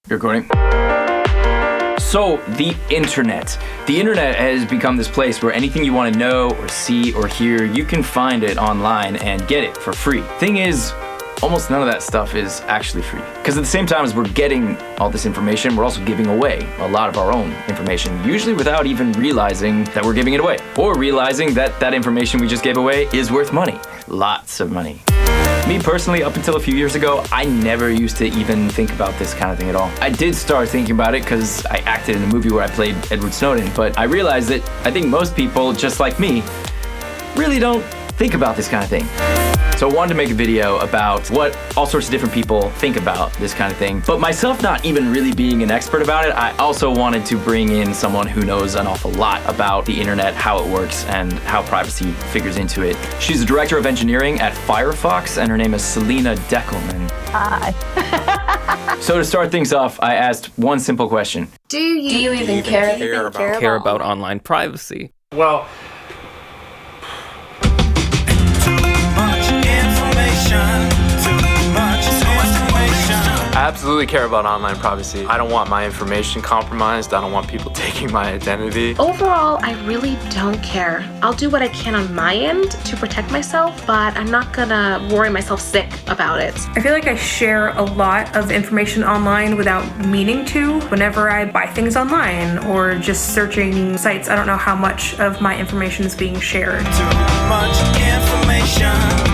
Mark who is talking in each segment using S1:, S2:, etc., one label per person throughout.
S1: You're recording? So, the internet. The internet has become this place where anything you want to know or see or hear, you can find it online and get it for free. Thing is, almost none of that stuff is actually free. Because at the same time as we're getting all this information, we're also giving away a lot of our own information, usually without even realizing that we're giving it away. Or realizing that that information we just gave away is worth money. Lots of money. Me personally, up until a few years ago, I never used to even think about this kind of thing at all. I did start thinking about it because I acted in a movie where I played Edward Snowden, but I realized that I think most people, just like me, really don't think about this kind of thing. So I wanted to make a video about what all sorts of different people think about this kind of thing. But myself not even really being an expert about it, I also wanted to bring in someone who knows an awful lot about the internet, how it works, and how privacy figures into it. She's the director of engineering at Firefox, and her name is Selena Deckelman.
S2: Hi.
S1: So to start things off, I asked one simple question.
S2: Do you even care
S3: about online privacy?
S4: Well, I absolutely care about online privacy. I don't want my information compromised. I don't want people taking my identity.
S2: Overall, I really don't care. I'll do what I can on my end to protect myself, but I'm not gonna worry myself sick about it.
S5: I feel like I share a lot of information online without meaning to. Whenever I buy things online or just searching sites, I don't know how much of my information is being shared.
S6: Too much information.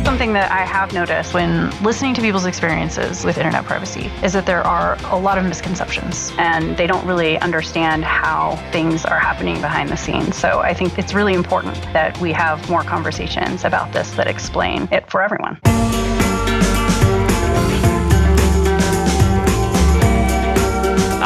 S7: Something that I have noticed when listening to people's experiences with internet privacy is that there are a lot of misconceptions and they don't really understand how things are happening behind the scenes. So I think it's really important that we have more conversations about this that explain it for everyone.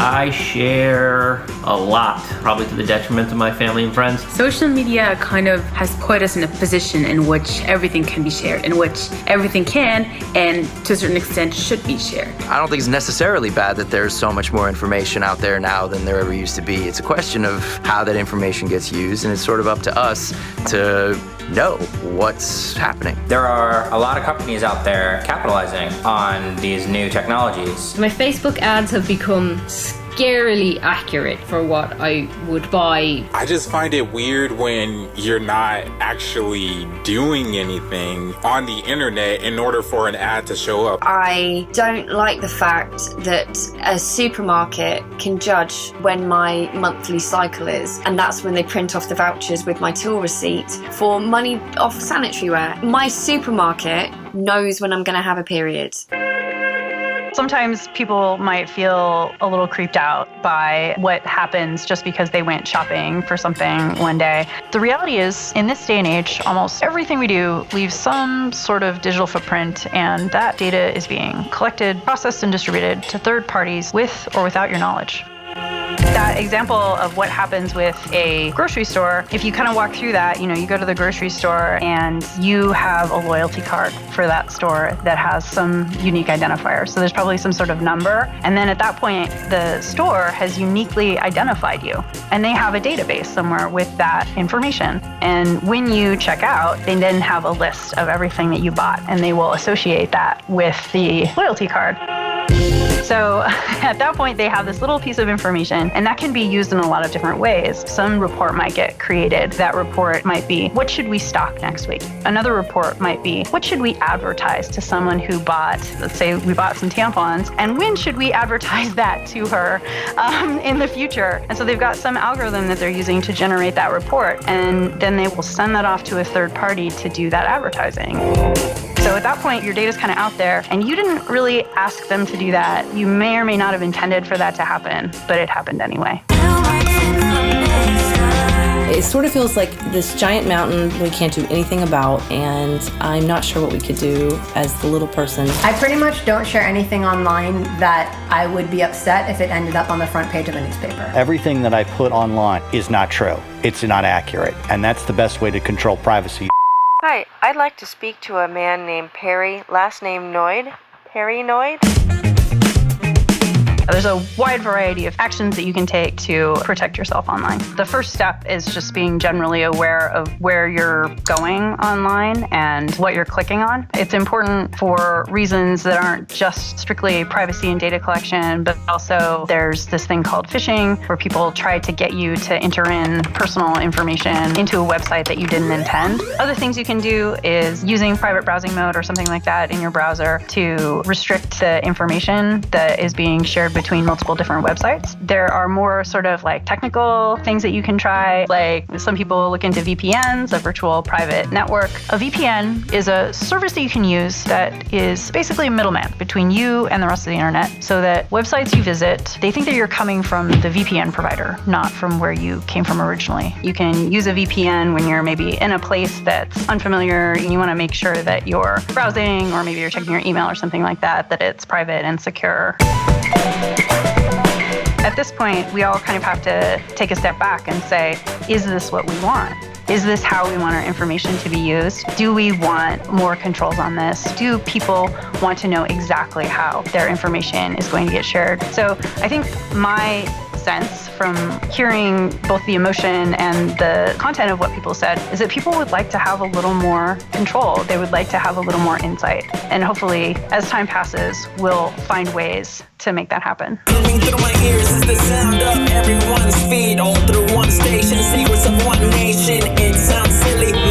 S3: I share a lot, probably to the detriment of my family and friends.
S8: Social media kind of has put us in a position in which everything can be shared, in which everything can and to a certain extent should be shared.
S9: I don't think it's necessarily bad that there's so much more information out there now than there ever used to be. It's a question of how that information gets used, and it's sort of up to us to know what's happening.
S10: There are a lot of companies out there capitalizing on these new technologies.
S11: My Facebook ads have become scarily accurate for what I would buy.
S12: I just find it weird when you're not actually doing anything on the internet in order for an ad to show up.
S13: I don't like the fact that a supermarket can judge when my monthly cycle is, and that's when they print off the vouchers with my till receipt for money off sanitary ware. My supermarket knows when I'm going to have a period.
S7: Sometimes people might feel a little creeped out by what happens just because they went shopping for something one day. The reality is, in this day and age, almost everything we do leaves some sort of digital footprint, and that data is being collected, processed, and distributed to third parties with or without your knowledge. That example of what happens with a grocery store, if you kind of walk through that, you go to the grocery store and you have a loyalty card for that store that has some unique identifier. So there's probably some sort of number. And then at that point, the store has uniquely identified you. And they have a database somewhere with that information. And when you check out, they then have a list of everything that you bought, and they will associate that with the loyalty card. So at that point, they have this little piece of information, and that can be used in a lot of different ways. Some report might get created. That report might be, what should we stock next week? Another report might be, what should we advertise to someone who bought, let's say we bought some tampons, and when should we advertise that to her in the future? And so they've got some algorithm that they're using to generate that report, and then they will send that off to a third party to do that advertising. So at that point, your data's kind of out there, and you didn't really ask them to do that. You may or may not have intended for that to happen, but it happened anyway.
S14: It sort of feels like this giant mountain we can't do anything about, and I'm not sure what we could do as the little person.
S15: I pretty much don't share anything online that I would be upset if it ended up on the front page of a newspaper.
S16: Everything that I put online is not true. It's not accurate, and that's the best way to control privacy.
S17: Hi, I'd like to speak to a man named Perry, last name Noyd. Perry Noyd?
S7: There's a wide variety of actions that you can take to protect yourself online. The first step is just being generally aware of where you're going online and what you're clicking on. It's important for reasons that aren't just strictly privacy and data collection, but also there's this thing called phishing, where people try to get you to enter in personal information into a website that you didn't intend. Other things you can do is using private browsing mode or something like that in your browser to restrict the information that is being shared between multiple different websites. There are more sort of like technical things that you can try, like some people look into VPNs, a virtual private network. A VPN is a service that you can use that is basically a middleman between you and the rest of the internet, so that websites you visit, they think that you're coming from the VPN provider, not from where you came from originally. You can use a VPN when you're maybe in a place that's unfamiliar and you want to make sure that you're browsing, or maybe you're checking your email or something like that, that it's private and secure. At this point, we all kind of have to take a step back and say, is this what we want? Is this how we want our information to be used? Do we want more controls on this? Do people want to know exactly how their information is going to get shared? So I think my sense from hearing both the emotion and the content of what people said is that people would like to have a little more control. They would like to have a little more insight. And hopefully, as time passes, we'll find ways to make that happen.
S6: Coming through my ears is the sound of everyone's feet, all through one station, secrets of one nation. It sounds silly.